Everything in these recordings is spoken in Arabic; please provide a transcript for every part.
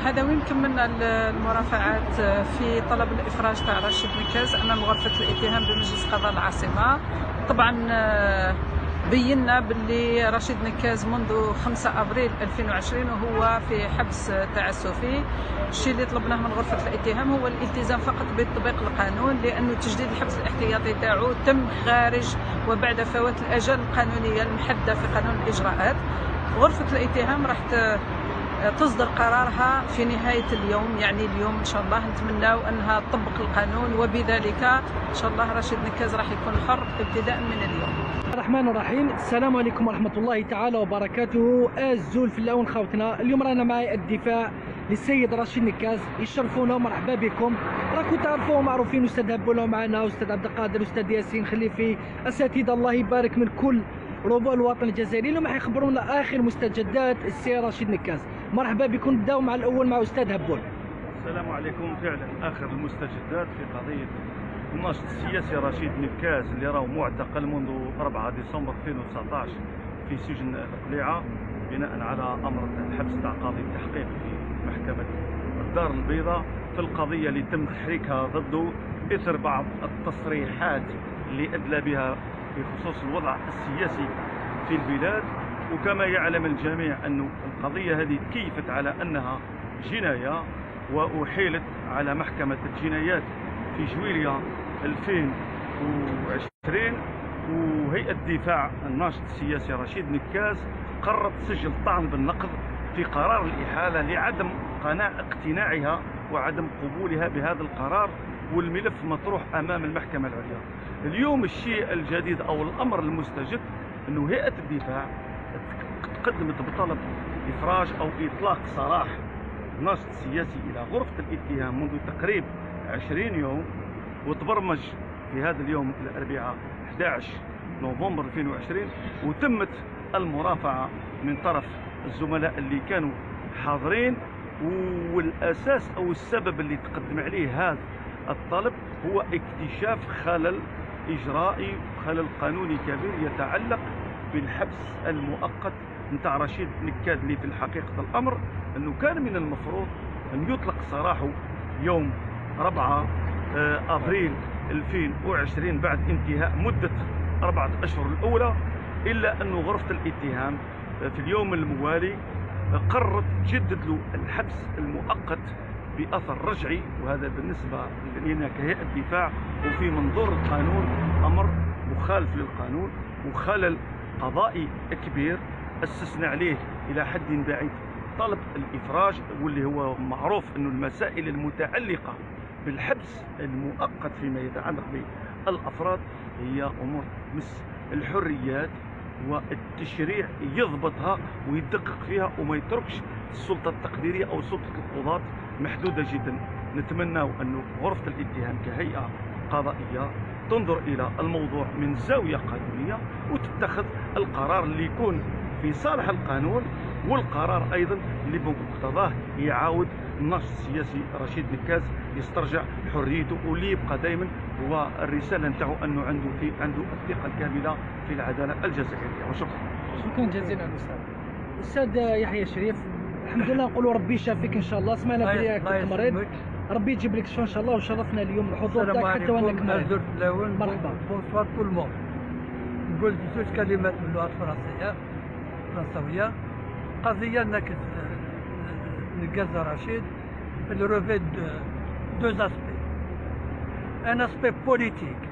هذا وين كملنا المرافعات في طلب الافراج تاع رشيد نكاز امام غرفه الاتهام بمجلس قضاء العاصمه. طبعا بينا باللي رشيد نكاز منذ 5 ابريل 2020 وهو في حبس تعسفي. الشيء اللي طلبناه من غرفه الاتهام هو الالتزام فقط بتطبيق القانون، لانه تجديد الحبس الاحتياطي تاعو تم خارج وبعد فوات الاجال القانونيه المحدده في قانون الاجراءات. غرفه الاتهام راح تصدر قرارها في نهاية اليوم، يعني اليوم إن شاء الله. نتمناو أنها تطبق القانون، وبذلك إن شاء الله رشيد نكاز راح يكون حر ابتداء من اليوم. الرحمن الرحيم. السلام عليكم ورحمة الله تعالى وبركاته. الزول في اللون خوتنا، اليوم رانا معي الدفاع للسيد رشيد نكاز. يشرفونا ومرحبا بكم. راكم تعرفوا معروفين، أستاذ هبولة معنا، أستاذ عبد القادر، أستاذ ياسين خليفي، أساتذة الله يبارك من كل ربوع الوطن الجزائري. اليوم راح يخبرونا آخر مستجدات السي رشيد نكاز. مرحبا بكم. نبداو مع الأول مع أستاذ هبول. السلام عليكم. فعلا آخر المستجدات في قضية الناشط السياسي رشيد نكاز اللي راه معتقل منذ 4 ديسمبر 2019 في سجن القليعة بناء على أمر الحبس تاع قاضي التحقيق في محكمة الدار البيضاء في القضية اللي تم تحريكها ضده إثر بعض التصريحات اللي أدلى بها في خصوص الوضع السياسي في البلاد. وكما يعلم الجميع أن القضية هذه تكيفت على أنها جناية وأحيلت على محكمة الجنايات في جويلية 2020. وهيئة دفاع الناشط السياسي رشيد نكاز قررت تسجل طعن بالنقض في قرار الإحالة لعدم اقتناعها وعدم قبولها بهذا القرار، والملف مطروح أمام المحكمة العليا. اليوم الشيء الجديد أو الأمر المستجد أنه هيئة الدفاع تقدمت بطلب إفراج أو إطلاق سراح الناشط السياسي إلى غرفة الاتهام منذ تقريبا 20 يوم، وتبرمج في هذا اليوم الأربعاء 11 نوفمبر 2020، وتمت المرافعة من طرف الزملاء اللي كانوا حاضرين. والأساس أو السبب اللي تقدم عليه هذا الطلب هو اكتشاف خلل إجرائي، خلل قانوني كبير يتعلق بالحبس المؤقت نتاع رشيد نكاز، اللي في الحقيقة الأمر أنه كان من المفروض أن يطلق سراحه يوم 4 أبريل 2020 بعد انتهاء مدة 4 أشهر الأولى، إلا أنه غرفة الاتهام في اليوم الموالي قررت تجدد له الحبس المؤقت بأثر رجعي. وهذا بالنسبة لنا كهيئة دفاع وفي منظور القانون أمر مخالف للقانون وخلل قضائي كبير أسسنا عليه إلى حد بعيد طلب الإفراج، واللي هو معروف أنه المسائل المتعلقة بالحبس المؤقت فيما يتعلق بالأفراد هي أمور تمس الحريات، والتشريع يضبطها ويدقق فيها وما يتركش السلطة التقديرية أو سلطة القضاة محدودة جدا. نتمنى أن غرفة الاتهام كهيئة قضائية تنظر إلى الموضوع من زاوية قانونية وتتخذ القرار اللي يكون في صالح القانون، والقرار أيضا اللي بمقتضاه يعاود الناشط السياسي رشيد نكاز يسترجع حريته، واللي يبقى دائما هو الرسالة نتاعو أنه عنده الثقة الكاملة في العدالة الجزائرية. وشكرا. شكرا جزيلا أستاذ يحيى شريف. الحمد لله نقولوا ربي يشافيك ان شاء الله. سمعنا بلي كنت مريض، ربي يجيب لك الشفاء ان شاء الله. وشرفنا اليوم الحضور تاعك حتى وانك مريض. مرحبا. بونسوار تو الموند. نقول زوج كلمات من اللغه الفرنسويه. قضيه نكاز رشيد elle revêt deux aspects. Un aspect politique,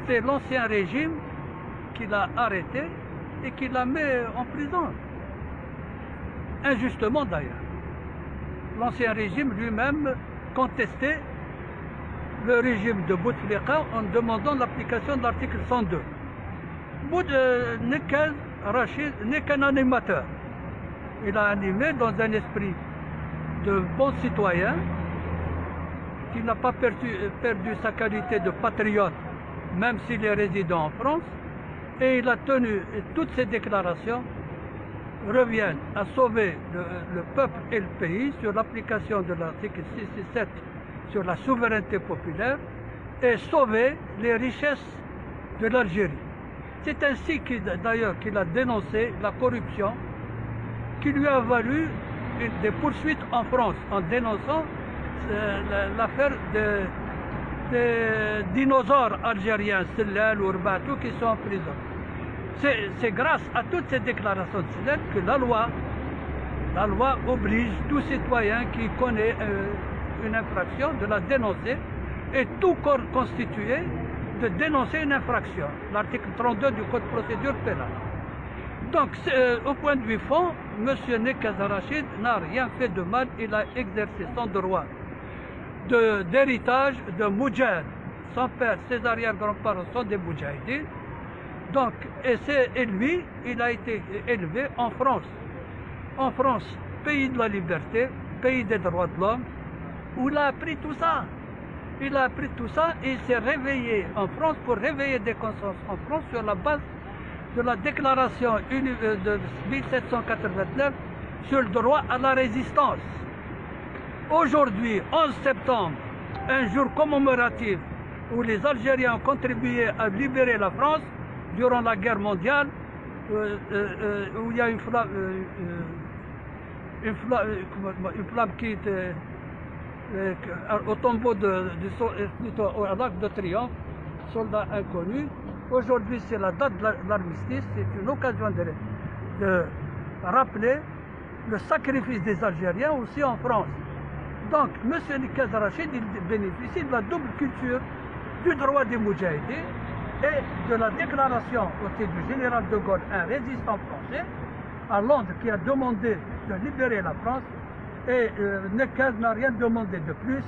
c'est l'ancien régime qui l'a arrêté et qui l'a mis en prison. Injustement d'ailleurs. L'ancien régime lui-même contestait le régime de Bouteflika en demandant l'application de l'article 102. Nekaz Rachid n'est qu'un animateur. Il a animé dans un esprit de bon citoyen qui n'a pas perdu sa qualité de patriote, même s'il est résident en France, et il a tenu toutes ses déclarations reviennent à sauver le peuple et le pays sur l'application de l'article 667 sur la souveraineté populaire et sauver les richesses de l'Algérie. C'est ainsi d'ailleurs qu'il a dénoncé la corruption qui lui a valu des poursuites en France en dénonçant l'affaire des dinosaures algériens, Sellal ou Rbatou, qui sont en prison. C'est grâce à toutes ces déclarations de Sellal que la loi oblige tout citoyen qui connaît une infraction de la dénoncer, et tout corps constitué de dénoncer une infraction. L'article 32 du Code de procédure pénale. Donc, au point de vue fond, M. Nekaz Rachid n'a rien fait de mal, il a exercé son droit d'héritage de Moudjahid. Son père, ses arrière-grands-parents sont des Moudjahidines. Donc, et lui, il a été élevé en France. En France, pays de la liberté, pays des droits de l'homme, où il a appris tout ça. Il a appris tout ça et il s'est réveillé en France pour réveiller des consciences en France sur la base de la déclaration de 1789 sur le droit à la résistance. Aujourd'hui, 11 septembre, un jour commémoratif où les Algériens ont contribué à libérer la France durant la guerre mondiale, où il y a une flamme qui était au tombeau au Arc de Triomphe, soldats inconnus. Aujourd'hui, c'est la date de l'armistice. C'est une occasion de rappeler le sacrifice des Algériens aussi en France. Donc, M. Nekaz Rachid, il bénéficie de la double culture du droit des Moudjahidines et de la déclaration aussi du général de Gaulle, un résistant français, à Londres, qui a demandé de libérer la France. Et Nekaz n'a rien demandé de plus.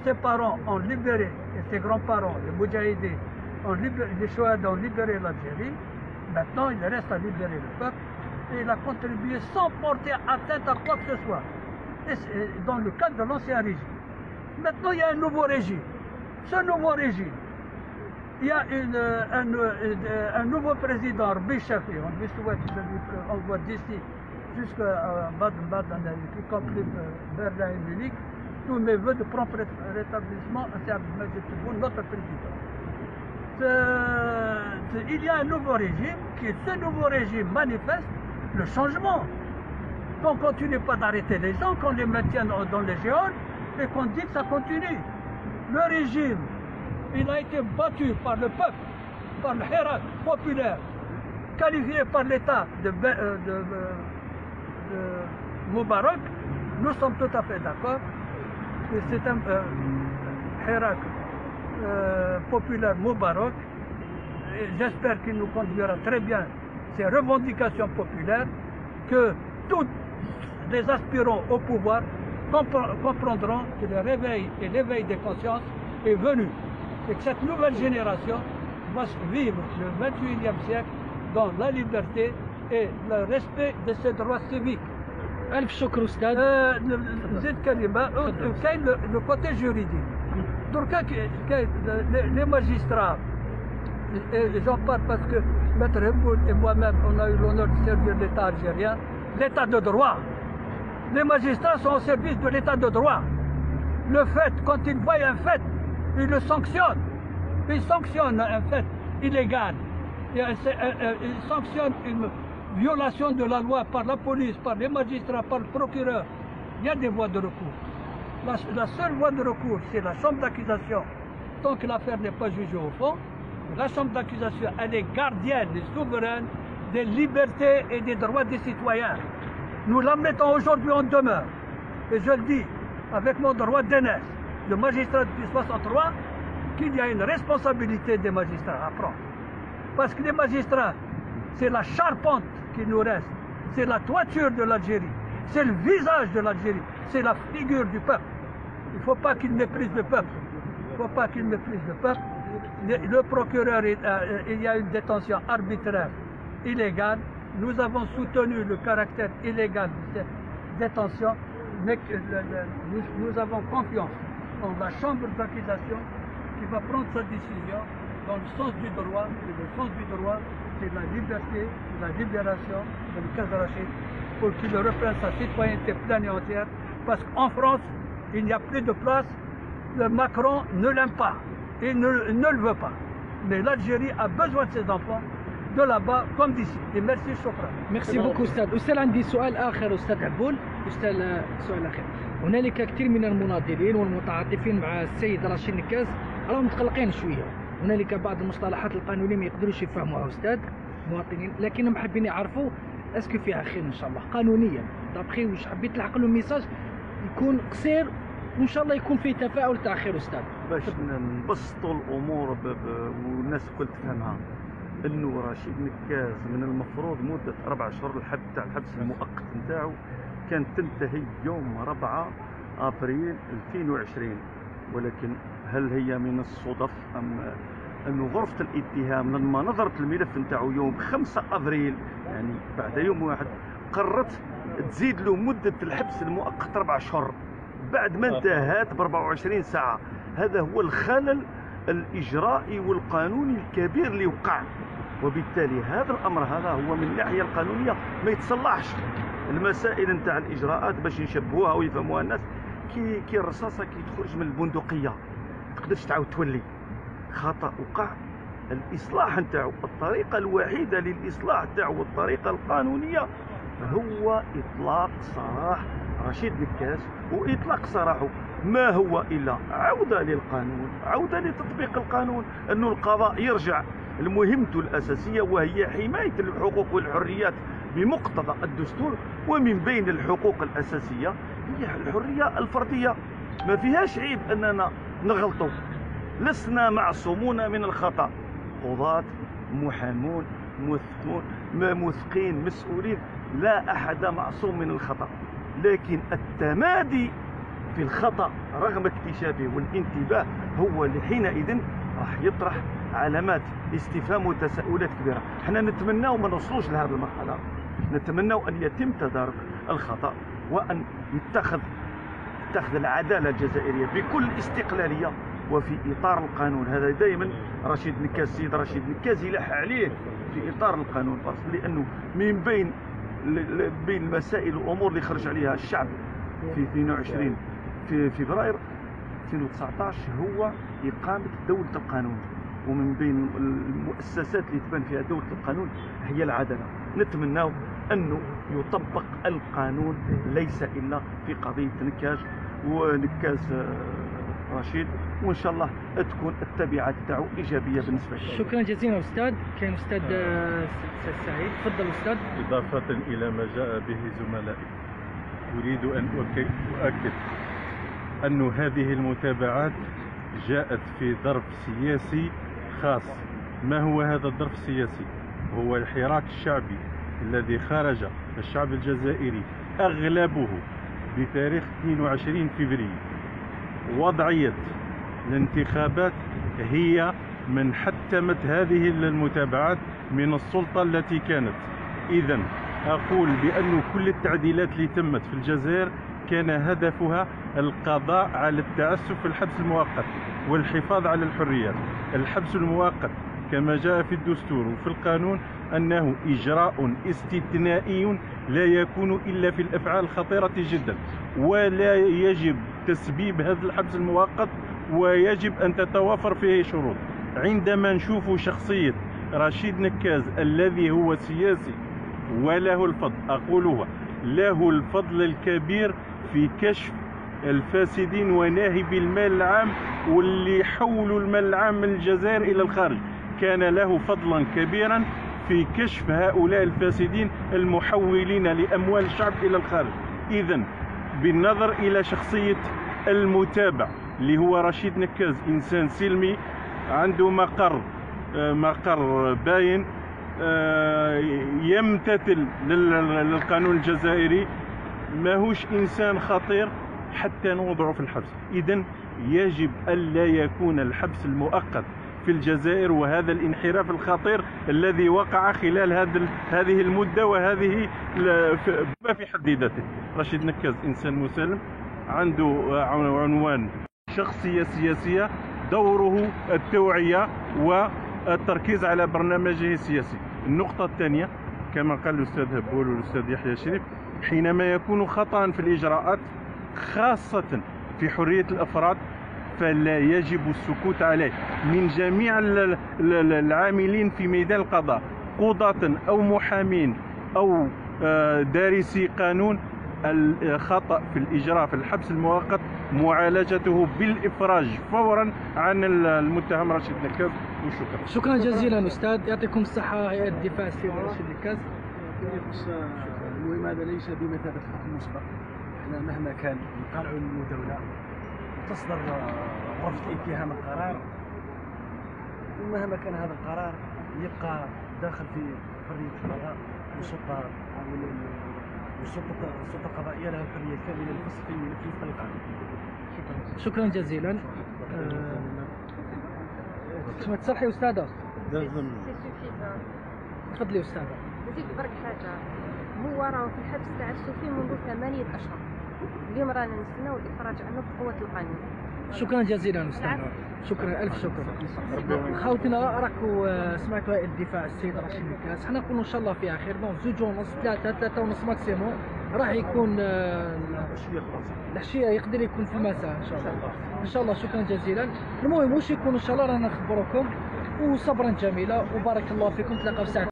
Ses parents ont libéré, et ses grands-parents, les Moudjahidines, les Chouads ont libéré l'Algérie. Maintenant, il reste à libérer le peuple. Et il a contribué sans porter atteinte à quoi que ce soit. Et dans le cadre de l'ancien régime. Maintenant, il y a un nouveau régime. Ce nouveau régime, il y a un nouveau président, Rabbi Chafi. On lui souhaite, on voit d'ici jusqu'à Baden, y compris Berlin et Munich, tous mes voeux de prompt rétablissement à Serge Majid, notre président. Il y a un nouveau régime, ce nouveau régime manifeste le changement. Qu'on ne continue pas d'arrêter les gens, qu'on les maintienne dans les géoles et qu'on dit que ça continue. Le régime, il a été battu par le peuple, par le Hirak populaire, qualifié par l'État de Moubarak. Nous sommes tout à fait d'accord. C'est un Hirak populaire Moubarak. J'espère qu'il nous conduira très bien ces revendications populaires, que tous les aspirants au pouvoir comprendront que le réveil et l'éveil des consciences est venu et que cette nouvelle génération va vivre le 21e siècle dans la liberté et le respect de ses droits civiques. ألف شكر أستاذ. نزيد كلمة كاين le côté juridique. Donc les magistrats, et j'en parle parce que Maître Hemboul et moi-même, on a eu l'honneur de servir l'État algérien, l'État de droit. Les magistrats sont au service de l'État de droit. Le fait, quand ils voient un fait, ils le sanctionnent. Ils sanctionnent un fait illégal. Ils sanctionnent une violation de la loi par la police, par les magistrats, par le procureur. Il y a des voies de recours. La seule voie de recours, c'est la chambre d'accusation. Tant que l'affaire n'est pas jugée au fond, la chambre d'accusation, elle est gardienne et souveraine des libertés et des droits des citoyens. Nous la mettons aujourd'hui en demeure. Et je le dis avec mon droit d'aînesse, de magistrat depuis 63, qu'il y a une responsabilité des magistrats à prendre. Parce que les magistrats, c'est la charpente qui nous reste, c'est la toiture de l'Algérie, c'est le visage de l'Algérie, c'est la figure du peuple. Il ne faut pas qu'ils méprisent le peuple. Il ne faut pas qu'ils méprisent le peuple. Le procureur, il y a une détention arbitraire, illégale. Nous avons soutenu le caractère illégal de cette détention, mais nous avons confiance en la chambre d'accusation qui va prendre sa décision dans le sens du droit. Et le sens du droit, c'est la liberté, la libération de Nekaz Rachid pour qu'il reprenne sa citoyenneté pleine et entière. Parce qu'en France, il n'y a plus de place. Le Macron ne l'aime pas. Il ne le veut pas. Mais l'Algérie a besoin de ses enfants. de là-bas comme d'ici. Et merci, شكرا. ميرسي بوكو استاذ عندي سؤال اخر استاذ عبول. سؤال اخر. هنالك كثير من المناضلين والمتعاطفين مع السيد رشيد نكاز راهم متقلقين شويه. هنالك بعض المصطلحات القانونيه ما يقدروش يفهموها استاذ مواطنين، لكنهم حابين يعرفوا اسكو فيها خير ان شاء الله قانونيا. دابخي واش حبيت نلحق لهم ميساج يكون قصير وان شاء الله يكون فيه تفاؤل تاع خير استاذ. باش نبسطوا الامور والناس الكل تفهمها، انه رشيد نكاز من المفروض مده 4 اشهر الحد تاع الحبس المؤقت نتاعو كانت تنتهي يوم 4 ابريل 2020، ولكن هل هي من الصدف ام انه غرفه الاتهام لما نظرت الملف نتاعو يوم 5 ابريل يعني بعد يوم واحد قررت تزيد له مده الحبس المؤقت 4 اشهر بعد ما انتهت ب 24 ساعه. هذا هو الخلل الاجرائي والقانوني الكبير اللي وقع، وبالتالي هذا الامر هذا هو من الناحيه القانونيه ما يتصلحش. المسائل نتاع الاجراءات باش يشبهوها ويفهموها الناس كي الرصاصه كي تخرج من البندقيه ما تقدرش تعاود تولي. خطا وقع، الاصلاح نتاعو الطريقه الوحيده للاصلاح نتاعو والطريقه القانونيه هو اطلاق سراح رشيد نكاز، واطلاق سراحه ما هو الا عوده للقانون، عوده لتطبيق القانون، انه القضاء يرجع لمهمته الاساسيه وهي حمايه الحقوق والحريات بمقتضى الدستور، ومن بين الحقوق الاساسيه هي الحريه الفرديه. ما فيهاش عيب اننا نغلطوا، لسنا معصومون من الخطا، قضاة محامون موثقين مسؤولين، لا احد معصوم من الخطا، لكن التمادي في الخطا رغم اكتشافه والانتباه هو اللي حينئذ راح يطرح علامات استفهام وتساؤلات كبيره. احنا نتمناو ما نوصلوش لهذه المرحله، نتمناو ان يتم تدارك الخطا وان يتخذ العداله الجزائريه بكل استقلاليه وفي اطار القانون. هذا دائما رشيد نكاز السيد رشيد نكاز يلح عليه في اطار القانون، لانه من بين المسائل والامور اللي خرج عليها الشعب في 22 في فبراير 2019 هو اقامه دوله القانون، ومن بين المؤسسات اللي تبان فيها دوله القانون هي العداله. نتمناو انه يطبق القانون ليس الا في قضيه نكاز ونكاز رشيد، وان شاء الله تكون التبعات تاعو ايجابيه بالنسبه لنا. شكرا جزيلا استاذ. كاين استاذ سعيد، تفضل استاذ. اضافه الى ما جاء به زملائي، اريد ان اؤكد أن هذه المتابعات جاءت في ظرف سياسي خاص. ما هو هذا الظرف السياسي؟ هو الحراك الشعبي الذي خرج الشعب الجزائري أغلبه بتاريخ 22 فبراير. وضعية الانتخابات هي من حتمت هذه المتابعات من السلطة التي كانت. إذن أقول بأن كل التعديلات اللي تمت في الجزائر كان هدفها القضاء على التعسف في الحبس المؤقت والحفاظ على الحريات. الحبس المؤقت كما جاء في الدستور وفي القانون أنه إجراء استثنائي لا يكون إلا في الأفعال الخطيرة جدا، ولا يجب تسبيب هذا الحبس المؤقت، ويجب أن تتوافر فيه شروط. عندما نشوف شخصية رشيد نكاز الذي هو سياسي وله الفضل، أقولها له الفضل الكبير في كشف الفاسدين وناهبي المال العام واللي حولوا المال العام من الجزائر إلى الخارج، كان له فضلا كبيرا في كشف هؤلاء الفاسدين المحولين لأموال الشعب إلى الخارج. إذن بالنظر إلى شخصية المتابع اللي هو رشيد نكاز، إنسان سلمي عنده مقر باين، يمتثل للقانون الجزائري، ماهوش إنسان خطير حتى نوضعه في الحبس. إذن يجب ألا يكون الحبس المؤقت في الجزائر وهذا الانحراف الخطير الذي وقع خلال هذه المدة، وهذه في حد ذاته. رشيد نكاز إنسان مسالم، عنده عنوان شخصية سياسية، دوره التوعية والتركيز على برنامجه السياسي. النقطة الثانية كما قال الأستاذ هبول والأستاذ يحيى شريف، حينما يكون خطأ في الإجراءات خاصة في حرية الأفراد فلا يجب السكوت عليه من جميع العاملين في ميدان القضاء. قضاة أو محامين أو دارسي قانون، الخطأ في الإجراء في الحبس المؤقت معالجته بالإفراج فورا عن المتهم رشيد نكاز. وشكرا. شكرا جزيلا أستاذ، يعطيكم الصحة. هيئة الدفاع السيد رشيد نكاز. المهم هذا ليس بمثابة حكم مسبق. احنا مهما كان نقارعوا المداولة تصدر رفض اتهام القرار، ومهما كان هذا القرار يبقى داخل في حرية القضاء والسلطة السلطة القضائية لها الحرية الكاملة للفصل في الملف وفق القانون. شكرا جزيلا. ما تصلحي أستاذة؟ تفضلي أستاذة. نزيد برك حاجة، هو راه في الحبس تاع السوفي منذ 8 أشهر، اليوم رانا نستناو الإخراج عنه بقوة القانون. شكرا جزيلا أستاذ. شكرا ألف شكر. خوتنا راكو سمعتوا هيئة الدفاع السيد رشيد نكاز، حنا نقولوا إن شاء الله فيها خير. دونك 2:30 3:30 ماكسيموم راح يكون العشية، يقدر يكون في المساء إن شاء الله. إن شاء الله. شكرا جزيلا. المهم واش يكون إن شاء الله رانا نخبروكم، وصبرا جميلة وبارك الله فيكم. تلاقاو في ساعة